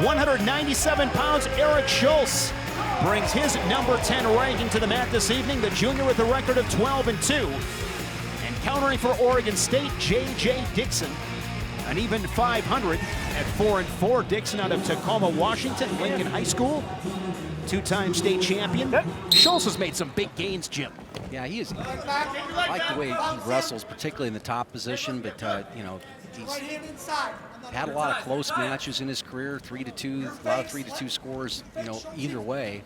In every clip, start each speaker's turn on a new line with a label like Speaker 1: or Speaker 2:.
Speaker 1: 197 pounds, Eric Schultz brings his number 10 ranking to the mat this evening. The junior with a record of 12-2. And countering for Oregon State, J.J. Dixon, an even 500 at 4-4. Dixon out of Tacoma, Washington, Lincoln High School, two-time state champion. Schultz has made some big gains, Jim.
Speaker 2: Yeah, he is. I like the way he wrestles, particularly in the top position, but you know, he's had a lot of close matches in his career, 3-2, a lot of 3-2 scores, you know, either way.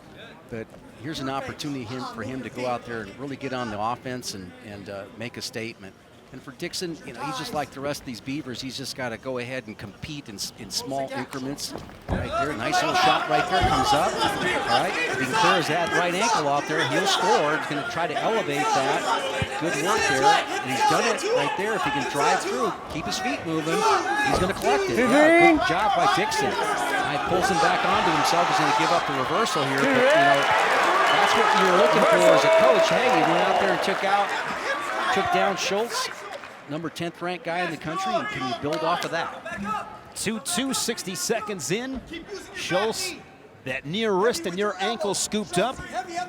Speaker 2: But here's an opportunity for him to go out there and really get on the offense and make a statement. And for Dixon, you know, he's just like the rest of these Beavers. He's just got to go ahead and compete in small increments. Right there, nice little shot right there, comes up. All right, if he can clear his right ankle off there, he'll score. He's going to try to elevate that. Good work there, and he's done it right there. If he can drive through, keep his feet moving, he's going to collect it. Yeah, good job by Dixon. He pulls him back onto himself. He's going to give up the reversal here, but you know, that's what you're looking for as a coach. Hey, he went out there and took down Schultz, number 10th ranked guy in the country, and can you build off of that?
Speaker 1: 2-2, 60 seconds in. Schultz, that near wrist and near ankle scooped up.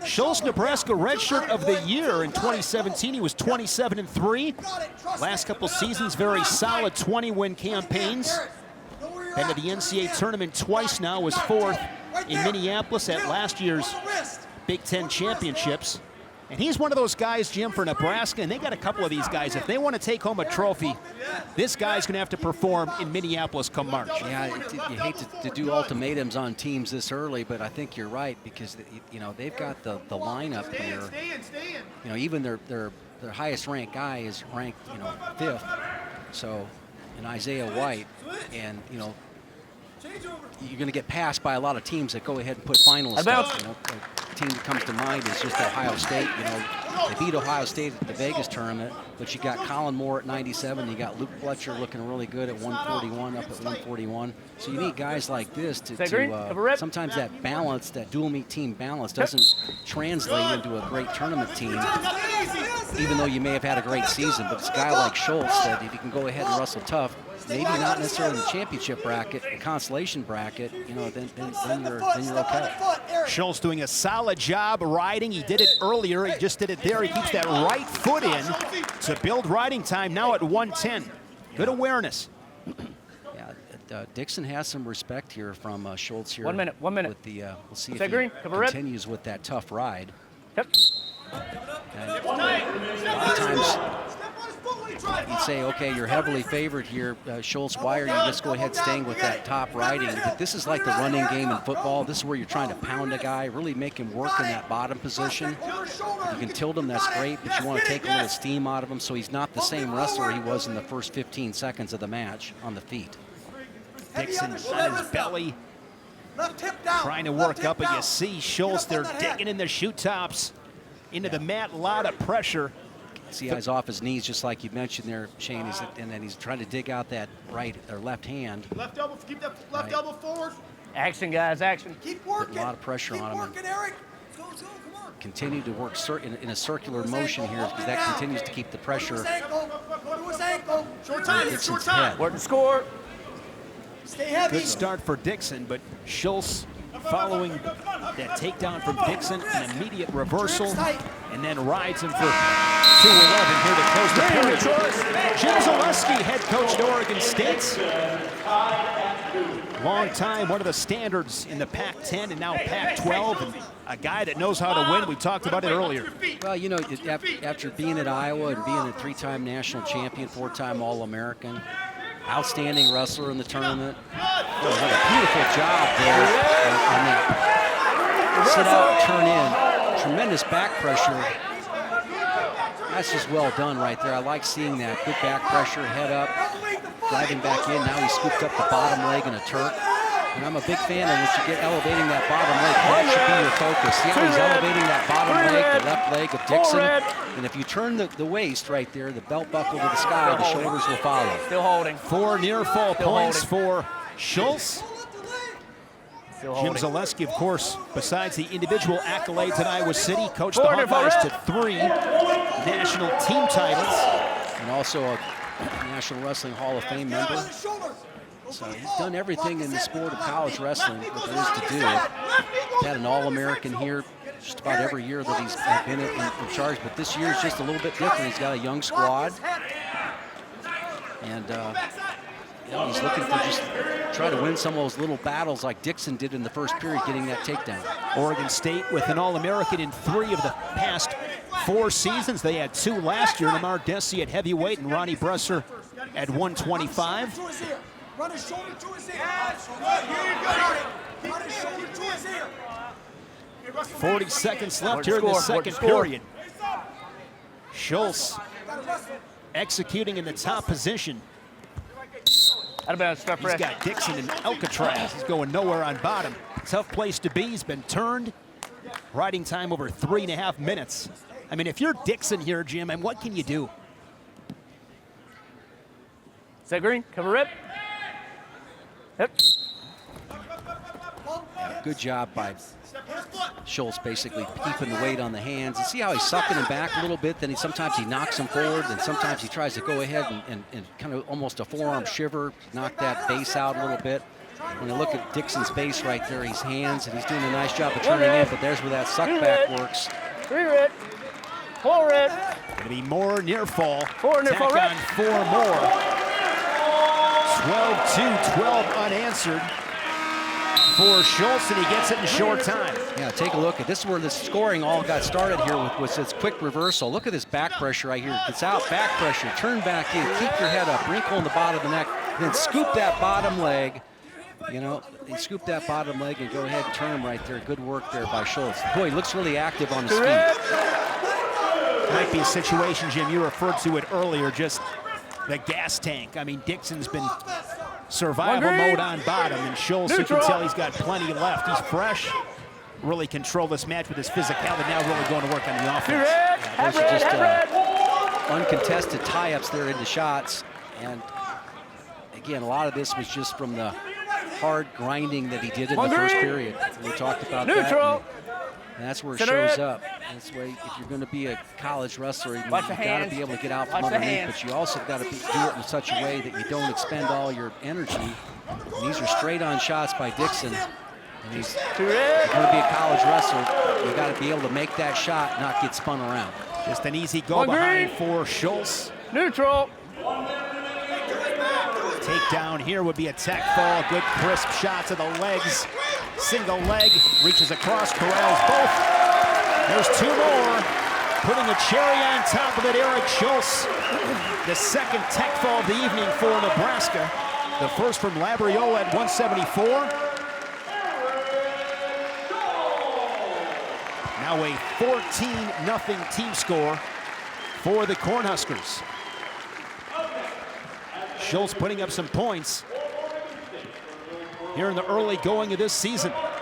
Speaker 1: Schultz, Nebraska redshirt of the year in 2017. He was 27-3. Last couple seasons, very solid 20-win campaigns. Been to the NCAA tournament twice now, was fourth in Minneapolis at last year's Big Ten championships. And he's one of those guys, Jim, for Nebraska, and they got a couple of these guys. If they want to take home a trophy, this guy's going to have to perform in Minneapolis come March.
Speaker 2: Yeah, you hate to do ultimatums on teams this early, but I think you're right because, you know, they've got the lineup here. You know, even their highest ranked guy is ranked, you know, 5th. So, and Isaiah White, and, you know, you're going to get passed by a lot of teams that go ahead and put finalists out. You know, a team that comes to mind is just Ohio State. You know, they beat Ohio State at the Vegas tournament, but you got Colin Moore at 97. You got Luke Fletcher looking really good at 141, up at 141. So you need guys like this to sometimes that balance, that dual meet team balance doesn't translate into a great tournament team, even though you may have had a great season. But it's a guy like Schultz that if you can go ahead and wrestle tough, maybe not necessarily in the championship bracket, the consolation bracket, you know, then you're okay.
Speaker 1: Schultz doing a solid job riding. He did it earlier. He just did it there. He keeps that right foot in to build riding time now at 110. Good awareness.
Speaker 2: Yeah, Dixon has some respect here from Schultz here.
Speaker 3: 1 minute.
Speaker 2: With the, we'll see if he continues with that tough ride.
Speaker 3: Yep.
Speaker 2: And a lot of times, you'd say, okay, you're heavily favored here, Schultz. Why are you just go ahead staying with that top riding? But this is like the running game in football. This is where you're trying to pound a guy, really make him work in that bottom position. If you can tilt him, that's great, but you want to take a little steam out of him so he's not the same wrestler he was in the first 15 seconds of the match on the feet.
Speaker 1: Dixon on his belly, trying to work up, and you see Schultz there digging in the shoe tops into the mat. A lot of pressure.
Speaker 2: See, he's off his knees, just like you mentioned there, Shane. And then he's trying to dig out that right or left hand.
Speaker 4: Left elbow, keep that left elbow forward.
Speaker 3: Action, guys, action.
Speaker 4: Keep working.
Speaker 2: Putting a lot of pressure on him.
Speaker 4: Working, Eric. Let's go, come on.
Speaker 2: Continue to work in a circular motion here because that continues to keep the pressure.
Speaker 4: Short time.
Speaker 3: Work the score.
Speaker 4: Stay heavy.
Speaker 1: Good start for Dixon, but Schultz following that takedown from Dixon, an immediate reversal, and then rides him for 2-11 here to close the period. Jim Zaleski, head coach at Oregon State. Long time, one of the standards in the Pac-10 and now Pac-12, and a guy that knows how to win. We talked about it earlier.
Speaker 2: Well, you know, after being at Iowa and being a 3-time national champion, 4-time All-American, outstanding wrestler in the tournament. Oh, what a beautiful job there on that sit out, turn in. Tremendous back pressure. That's just well done right there. I like seeing that. Good back pressure, head up, driving back in. Now he scooped up the bottom leg in a Turk. And I'm a big fan of once you get elevating that bottom leg, that should be your focus. See how he's elevating that bottom leg, the left leg of Dixon. And if you turn the waist right there, the belt buckle to the sky, the shoulders will follow.
Speaker 3: Still holding.
Speaker 1: 4 near fall points for Schultz. Jim Zaleski, of course, besides the individual accolades at Iowa City, coached the Hawkeyes to 3 national team titles.
Speaker 2: And also a National Wrestling Hall of Fame member. So he's done everything in the sport of college wrestling that there is to do. He's had an All-American here just about every year that he's been in charge, but this year is just a little bit different. He's got a young squad, and you know, he's looking for just try to win some of those little battles like Dixon did in the first period, getting that takedown.
Speaker 1: Oregon State with an All-American in 3 of the past 4 seasons. They had 2 last year. Lamar Desi at heavyweight and Ronnie Bresser at 125.
Speaker 4: Run his shoulder to his ear. Run his shoulder to his ear.
Speaker 1: 40 seconds left here in the second period. Schultz executing in the top position. He's got Dixon and Alcatraz. He's going nowhere on bottom. Tough place to be. He's been turned. Riding time over 3.5 minutes. I mean, if you're Dixon here, Jim, and what can you do?
Speaker 3: Set green, cover rip. Yep.
Speaker 2: Good job by Schultz, basically keeping the weight on the hands. You see how he's sucking him back a little bit, then sometimes he knocks him forward, and sometimes he tries to go ahead and kind of almost a forearm shiver, knock that base out a little bit. When you look at Dixon's base right there, he's hands, and he's doing a nice job of turning in, but there's where that suck back works.
Speaker 3: 3 rip, 4 rip.
Speaker 1: Gonna be more near fall.
Speaker 3: 4 near fall
Speaker 1: Tack
Speaker 3: rip.
Speaker 1: on 4 more. 12-2, 12 unanswered for Schultz, and he gets it in short time.
Speaker 2: Yeah, take a look at this is where the scoring all got started here with this quick reversal. Look at this back pressure right here. It's out, back pressure, turn back in, keep your head up, wrinkle in the bottom of the neck, then scoop that bottom leg. You know, he scooped that bottom leg and go ahead and turn him right there. Good work there by Schultz. Boy, he looks really active on his feet.
Speaker 1: Might be a situation, Jim, you referred to it earlier, just the gas tank. I mean, Dixon's been survival mode on bottom, and Schultz, you can tell he's got plenty left. He's fresh. Really control this match with his physicality. Now really going to work on the offense.
Speaker 2: Those are just uncontested tie-ups there into shots. And again, a lot of this was just from the hard grinding that he did in the first period. We talked about that. And that's where it shows up. That's the way, if you're going to be a college wrestler, you've got to be able to get out from underneath, but you also got to do it in such a way that you don't expend all your energy. And these are straight-on shots by Dixon. And he's going to be a college wrestler. You got to be able to make that shot, not get spun around.
Speaker 1: Just an easy go behind for Schultz.
Speaker 3: Neutral.
Speaker 1: Takedown here would be a tech fall. Good crisp shot to the legs. Single leg, reaches across, corrals both. There's 2 more. Putting a cherry on top of it, Eric Schultz. The second tech fall of the evening for Nebraska. The first from Labriola at 174. Now a 14-0 team score for the Cornhuskers. Schultz putting up some points here in the early going of this season.